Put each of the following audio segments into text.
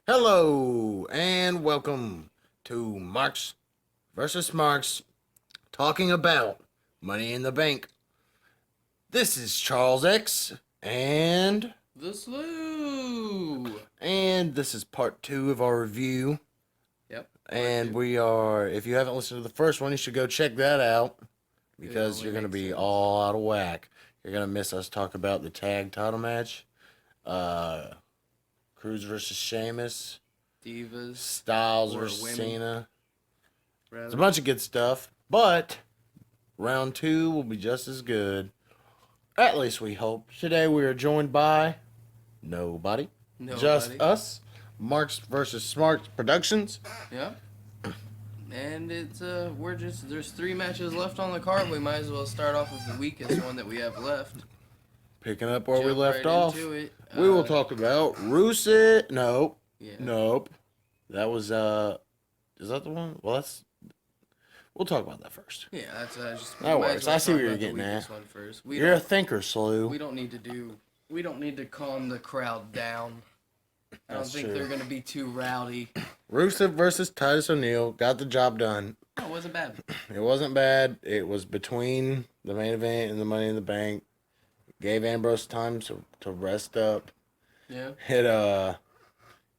Hello and welcome to Marks versus Smarks talking about Money in the Bank. This is Charles X The slew. and this is part 2 of our review. Yep. And we are, if you haven't listened to the first one, you should go check that out because you're going to be sense. all out of whack. You're going to miss us talk about the tag title match, Cruz versus Sheamus, Divas. Styles or versus women, Cena. It's a rather. bunch of good stuff, but round 2 will be just as good. At least we hope. Today we are joined by nobody, just Nobody. us. Marks versus Smarks Productions. Yep. And there's 3 matches left on the card. We might as well start off with the weakest one that we have left. Picking up where we Jump left right off. into it. We will talk about Rusev. Nope. Yeah. Nope. That was is that the one? Well, we'll talk about that first. Yeah, that's just. That might as works. well I see talk what you're about the getting at. weakest one first. You're a thinker, Slew. We don't need to do. We don't need to calm the crowd down. I don't That's think true. they're gonna be too rowdy. Rusev versus Titus O'Neil got the job done. No, it wasn't bad. It wasn't bad. It was between the main event and the Money in the Bank. Gave Ambrose time to rest up. Yeah. I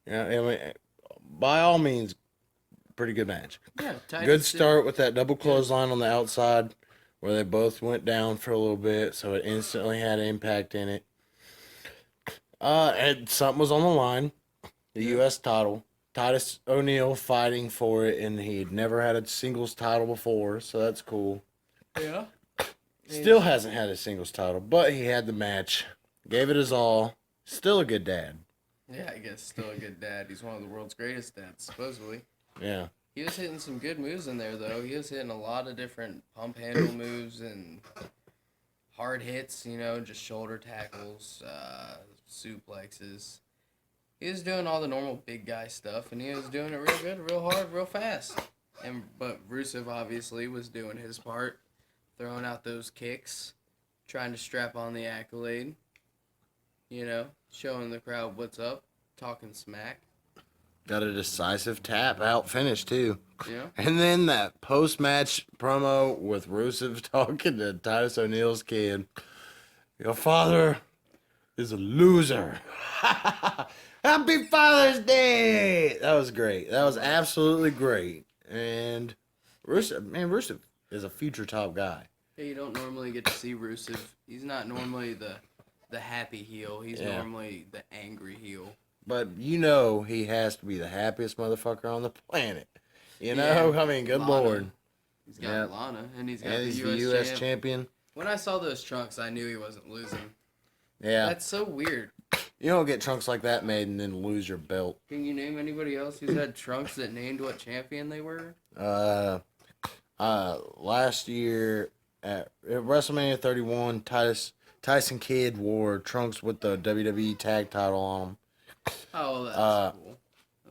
mean, by all means, pretty good match. Yeah. Titus Good did- start with that double clothesline on the outside where they both went down for a little bit, so it instantly had impact in it. And something was on the line. The U.S. title. Titus O'Neil fighting for it, and he'd never had a singles title before, so that's cool. Yeah. Still hasn't had a singles title, but he had the match. Gave it his all. Still a good dad. Yeah, I guess still a good dad. He's one of the world's greatest dads, supposedly. Yeah. He was hitting some good moves in there, though. He was hitting a lot of different pump handle moves and hard hits, just shoulder tackles, suplexes. He was doing all the normal big guy stuff, and he was doing it real good, real hard, real fast. But Rusev obviously was doing his part, throwing out those kicks, trying to strap on the accolade, showing the crowd what's up, talking smack. Got a decisive tap out finish, too. Yeah. And then that post-match promo with Rusev talking to Titus O'Neil's kid. Your father is a loser. Happy Father's Day! That was great. That was absolutely great. And Rusev is a future top guy. Yeah, you don't normally get to see Rusev. He's not normally the happy heel. He's normally the angry heel. But he has to be the happiest motherfucker on the planet. I mean, good Lana. Lord. He's got Lana, and he's got And the he's U.S. the U.S. champ. champion. When I saw those trunks, I knew he wasn't losing. Yeah. That's so weird. You don't get trunks like that made and then lose your belt. Can you name anybody else who's had trunks that named what champion they were? Last year at WrestleMania 31, Tyson Kidd wore trunks with the WWE tag title on them. Oh, that's cool.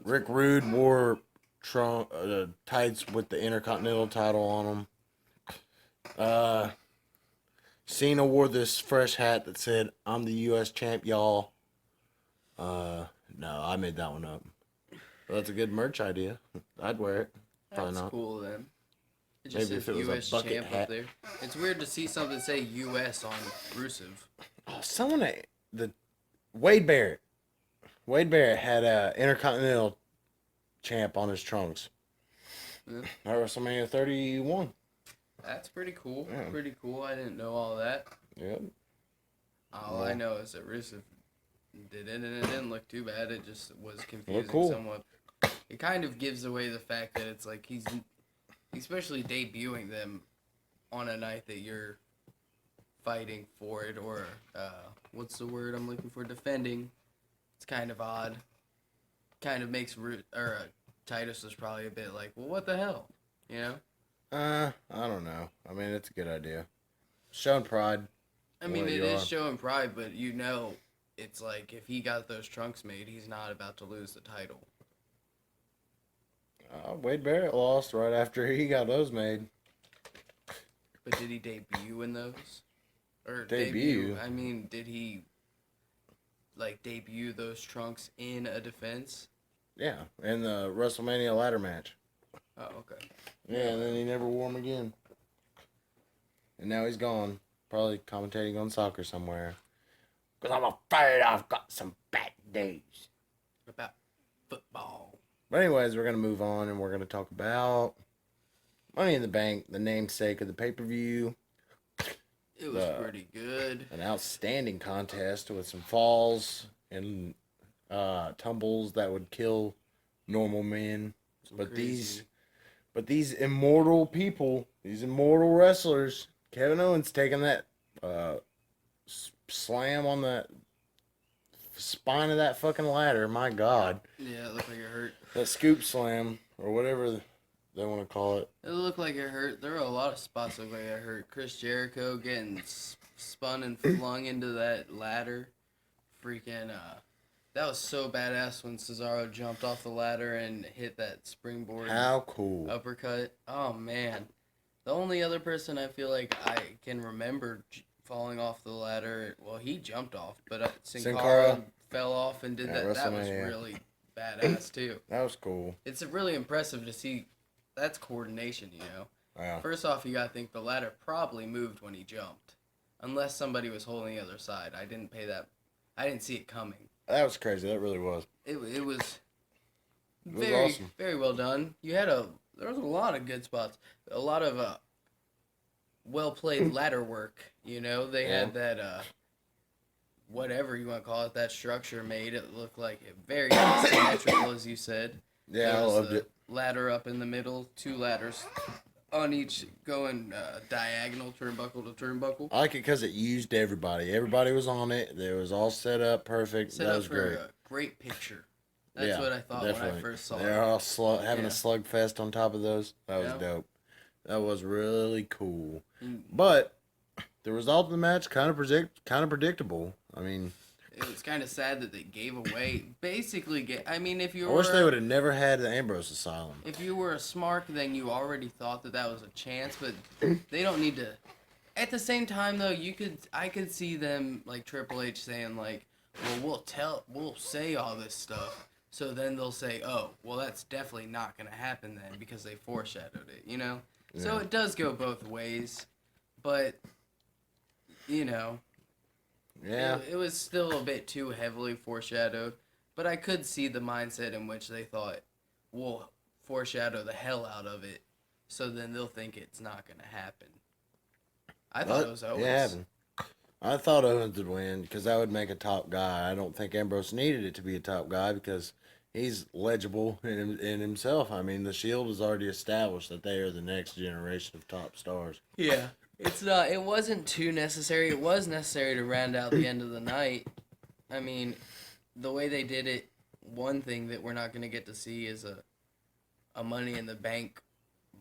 Rick Rude wore tights with the Intercontinental title on them. Cena wore this fresh hat that said, "I'm the U.S. champ, y'all." No, I made that one up. Well, that's a good merch idea. I'd wear it. Probably That's not. cool then. It just Maybe if says it was a U.S. bucket champ hat. up there. It's weird to see something say U.S. on Rusev. Oh, the Wade Barrett. Wade Barrett had a Intercontinental champ on his trunks. Yeah. At WrestleMania 31. That's pretty cool. Yeah. Pretty cool. I didn't know all that. Yep. All I know is that Rusev did it, and it didn't look too bad. It just was confusing cool. somewhat. It kind of gives away the fact that it's like he's especially debuting them on a night that you're fighting for it, or what's the word I'm looking for? Defending. It's kind of odd. Kind of makes Titus was probably a bit like, well, what the hell, I don't know. I mean, it's a good idea. Showing pride. I mean, Well, it you is are. showing pride, but it's like if he got those trunks made, he's not about to lose the title. Wade Barrett lost right after he got those made. But did he debut in those? Or Debut? I mean, did he debut those trunks in a defense? Yeah, in the WrestleMania ladder match. Oh, okay. Yeah, and then he never wore them again. And now he's gone. Probably commentating on soccer somewhere. Because I'm afraid I've got some bad news. About football. But anyways, we're going to move on and we're going to talk about Money in the Bank, the namesake of the pay-per-view. It was pretty good. An outstanding contest with some falls and tumbles that would kill normal men. But these immortal people, these immortal wrestlers, Kevin Owens taking that slam on the spine of that fucking ladder. My God. Yeah, it looked like it hurt. That scoop slam, or whatever they want to call it. It looked like it hurt. There were a lot of spots that looked like it hurt. Chris Jericho getting spun and flung into that ladder. Freaking, that was so badass when Cesaro jumped off the ladder and hit that springboard. How cool. Uppercut. Oh, man. The only other person I feel like I can remember falling off the ladder, well, he jumped off, but Sin Cara fell off and did that. That was really badass, too. That was cool. It's really impressive to see. That's coordination, you know. Yeah. First off, you gotta think the ladder probably moved when he jumped, unless somebody was holding the other side. I didn't see it coming. That was crazy. That really was. It was was very awesome. Very well done. There was a lot of good spots, a lot of well played ladder work. You know, they had that whatever you want to call it, that structure made it look like very symmetrical, as you said. Yeah, I loved it. Ladder up in the middle, 2 ladders on each going diagonal turnbuckle to turnbuckle. I like it because it used everybody. Everybody was on it. It was all set up perfect. That was great. A great picture. That's what I thought when I first saw it. They're all having a slugfest on top of those. That was dope. That was really cool. But the result of the match kind of predictable. I mean, it was kind of sad that they gave away. Basically, I mean, if you were... I wish they would have never had the Ambrose Asylum. If you were a Smark, then you already thought that was a chance, but they don't need to... At the same time, though, I could see them, like Triple H saying, like, well, we'll say all this stuff, so then they'll say, oh, well, that's definitely not going to happen then, because they foreshadowed it, you know? Yeah. So it does go both ways, but, you know... Yeah. It was still a bit too heavily foreshadowed, but I could see the mindset in which they thought, we'll foreshadow the hell out of it, so then they'll think it's not going to happen. I thought it was Owens. Yeah, I thought Owens would win because that would make a top guy. I don't think Ambrose needed it to be a top guy because he's legible in himself. I mean, the Shield has already established that they are the next generation of top stars. Yeah. It wasn't too necessary. It was necessary to round out the end of the night. I mean, the way they did it, one thing that we're not going to get to see is a Money in the Bank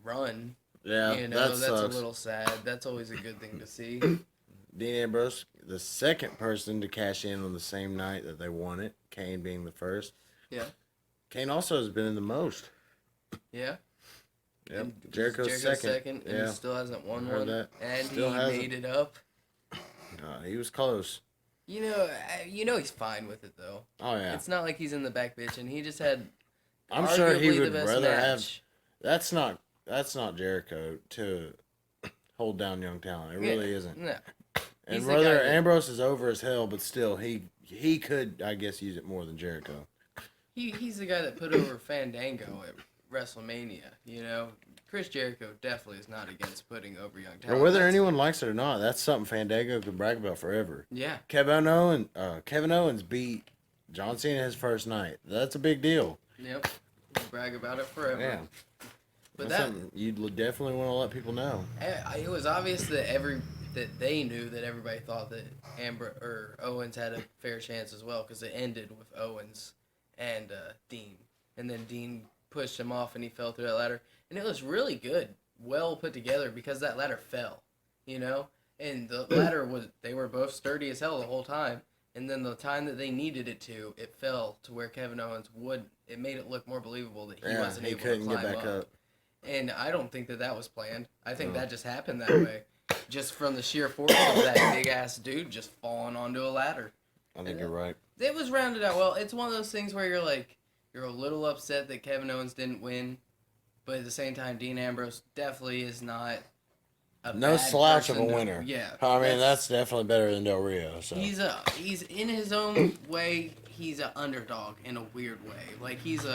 run. Yeah, you know, that's a little sad. That's always a good thing to see. Dean Ambrose, the second person to cash in on the same night that they won it, Kane being the first. Yeah. Kane also has been in the most. Yeah. Yep. Jericho's second. And he still hasn't won one. That. And still he made it up. He was close. You know he's fine with it, though. Oh, yeah. It's not like he's in the back bitch, and he just had I'm sure he would rather have... That's not Jericho to hold down young talent. It really isn't. No. And whether Ambrose is over as hell, but still, he could, I guess, use it more than Jericho. He's the guy that put over Fandango at WrestleMania, you know? Chris Jericho definitely is not against putting over young talent. Or whether anyone likes it or not, that's something Fandango could brag about forever. Yeah. Kevin Owens beat John Cena his first night. That's a big deal. Yep. Brag about it forever. Yeah. But that's something you'd definitely want to let people know. It was obvious that they knew that everybody thought that Owens had a fair chance as well, because it ended with Owens and Dean. And then Dean pushed him off and he fell through that ladder. And it was really good, well put together, because that ladder fell, you know? And the ladder they were both sturdy as hell the whole time. And then the time that they needed it to, it fell to where Kevin Owens it made it look more believable that he wasn't able to climb get back up. And I don't think that was planned. I think that just happened that way. Just from the sheer force of that big-ass dude just falling onto a ladder. I think you're right. It was rounded out well. It's one of those things where you're like, You're a little upset that Kevin Owens didn't win, but at the same time, Dean Ambrose definitely is not a No bad slouch of a person winner. Yeah, I mean, that's definitely better than Del Rio. So he's in his own way. He's an underdog in a weird way. Like he's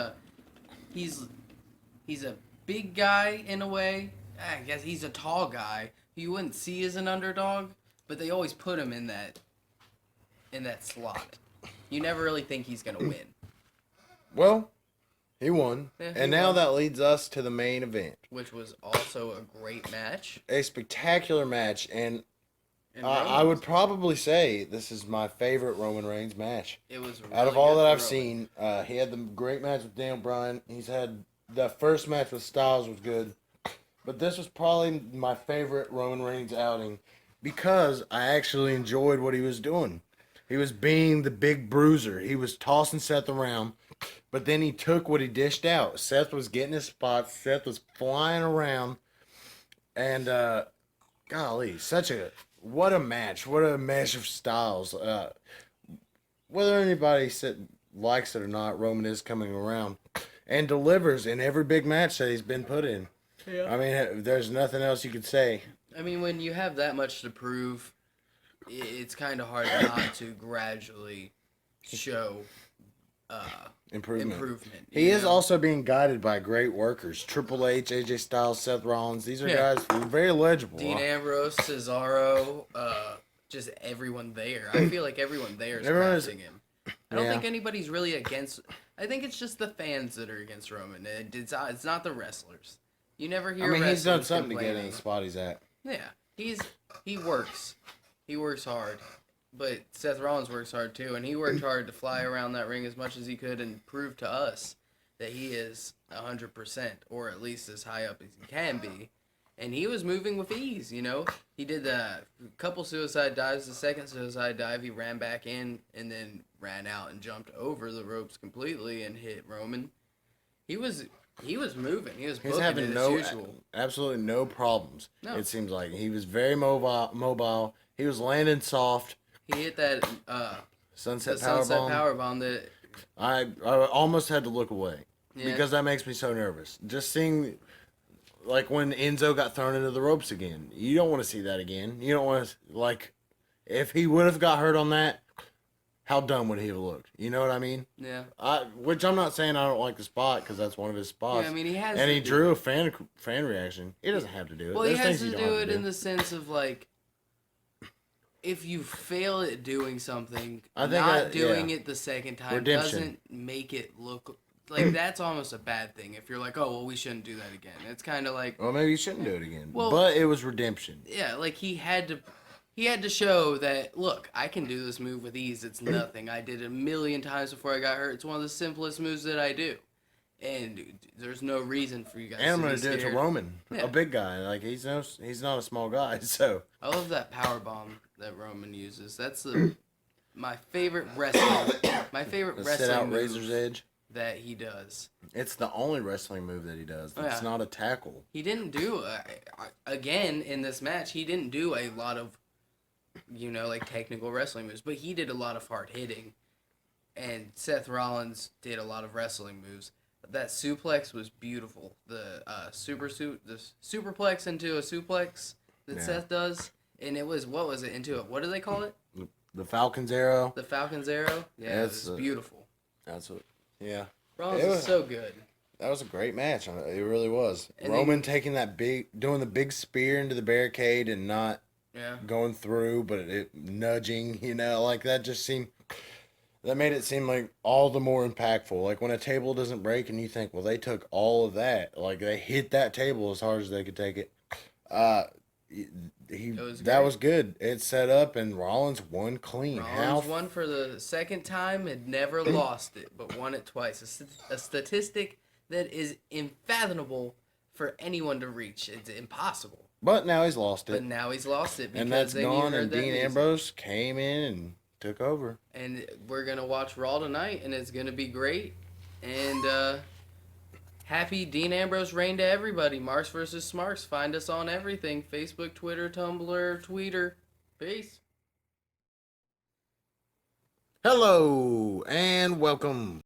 he's a big guy in a way. I guess he's a tall guy who you wouldn't see as an underdog, but they always put him in that slot. You never really think he's gonna win. well, he won, Yeah, and now that leads us to the main event, which was also a great match. a spectacular match, and And I would probably say this is my favorite Roman Reigns match. It was really Out of all good that for I've Roman. seen, he had the great match with Daniel Bryan. He's had the first match with Styles was good, but this was probably my favorite Roman Reigns outing because I actually enjoyed what he was doing. He was being the big bruiser. He was tossing Seth around, but then he took what he dished out. Seth was getting his spots. Seth was flying around, and golly, what a match! What a match of styles. Whether anybody likes it or not, Roman is coming around and delivers in every big match that he's been put in. Yeah. I mean, there's nothing else you could say. I mean, when you have that much to prove, it's kind of hard not to gradually show Improvement. you He is know? also being guided by great workers. Triple H, AJ Styles, Seth Rollins. These are Yeah. guys very legible. Dean Ambrose, Cesaro, just everyone there. I feel like everyone there is crafting him. I don't think anybody's really against. I think it's just the fans that are against Roman. It's not the wrestlers. You never hear. I mean, he's done wrestlers something to get in complaining. the spot he's at. Yeah, he works. He works hard. But Seth Rollins works hard too, and he worked hard to fly around that ring as much as he could and prove to us that he is 100%, or at least as high up as he can be. And he was moving with ease, you know. He did a couple suicide dives. The second suicide dive, he ran back in and then ran out and jumped over the ropes completely and hit Roman. He was moving. He was He's booking having it as no, usual. absolutely no problems. No. It seems like he was very mobile. He was landing soft. He hit that Sunset sunset Powerbomb. powerbomb that I almost had to look away Yeah. because that makes me so nervous. Just seeing, like when Enzo got thrown into the ropes again. You don't want to see that again. You don't want to if he would have got hurt on that, how dumb would he have looked? You know what I mean? yeah. Which I'm not saying I don't like the spot because that's one of his spots. Yeah, I mean he has and to he do drew a fan reaction. He doesn't have to do it. Well, he There's has things to you don't do have it to in the sense of like, if you fail at doing something, I think not doing it the second time Redemption. doesn't make it look like that's almost a bad thing. If you're like, oh well, we shouldn't do that again. It's kind of like, Well, maybe you shouldn't do it again. Well- but it was redemption. yeah, like he had to show that look, I can do this move with ease. It's nothing. I did it a million times before I got hurt. It's one of the simplest moves that I do, and there's no reason for you guys. And I'm to gonna be do it to scared. Roman, Yeah. a big guy. Like he's not a small guy. So I love that power bomb that Roman uses. That's my favorite wrestling. My favorite the wrestling sit out move razor's edge. that he does. It's the only wrestling move that he does. Oh, It's yeah. not a tackle. He didn't do again in this match. He didn't do a lot of, like technical wrestling moves, but he did a lot of hard hitting. And Seth Rollins did a lot of wrestling moves. That suplex was beautiful. The the superplex into a suplex that Yeah. Seth does, and it was into it? What do they call it? The Falcon's arrow. The Falcon's arrow. Yeah, That's it was beautiful. That's what. Yeah, Rollins It is was- so good. that was a great match. It really was. And Roman taking doing the big spear into the barricade and not Yeah. going through, but it nudging. Like that just seemed. That made it seem like all the more impactful. Like when a table doesn't break and you think, well, they took all of that. Like they hit that table as hard as they could take it. That was good. It set up and Rollins won clean. Rollins won for the second time and never lost it, but won it twice. A statistic that is unfathomable for anyone to reach. It's impossible. But now he's lost But it. now he's lost it because And that's then you gone, heard and that Dean music. Ambrose came in and took over. And we're gonna watch Raw tonight, and it's gonna be great. And happy Dean Ambrose reign to everybody. MarksvsSmarks. Find us on everything: Facebook, Twitter, Tumblr, Tweeter. Peace. Hello, and welcome.